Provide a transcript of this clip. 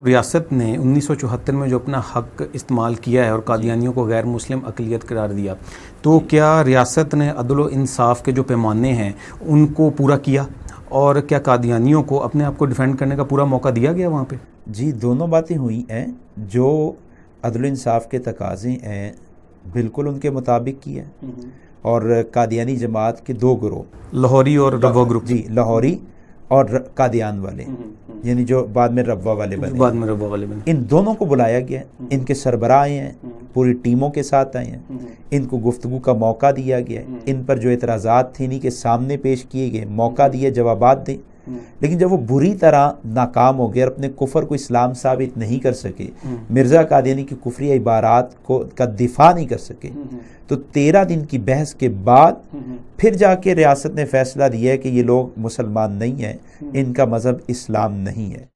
रियासत ने 1974 में जो अपना हक इस्तेमाल किया है और कादियानियों को गैर मुस्लिम अक़लियत करार दिया, तो क्या रियासत ने अदल व इंसाफ के जो पैमाने हैं उनको पूरा किया और क्या कादियानियों को अपने आप को डिफेंड करने का पूरा मौका दिया गया वहाँ पे? जी, दोनों बातें हुई हैं। जो अदल इंसाफ के तकाज़े हैं बिल्कुल उनके मुताबिक की है। और कादियानी जमात के दो ग्रोह, लाहौरी और रब्वा ग्रुप, जी, लाहौरी और कादियान वाले, यानी जो बाद में रब्वा वाले बने, इन दोनों को बुलाया गया है। इनके सरबराह आए हैं, पूरी टीमों के साथ आए हैं, इनको गुफ्तगू का मौका दिया गया है। इन पर जो एतराज़ात थे इन्हीं के सामने पेश किए गए, मौका दिए जवाबात दें। लेकिन जब वो बुरी तरह नाकाम हो गए और अपने कुफर को इस्लाम साबित नहीं कर सके, मिर्ज़ा कादियानी की कुफरी इबारात का दिफा नहीं कर सके, तो 13 दिन की बहस के बाद फिर जाके रियासत ने फैसला दिया है कि ये लोग मुसलमान नहीं हैं, इनका मज़हब इस्लाम नहीं है।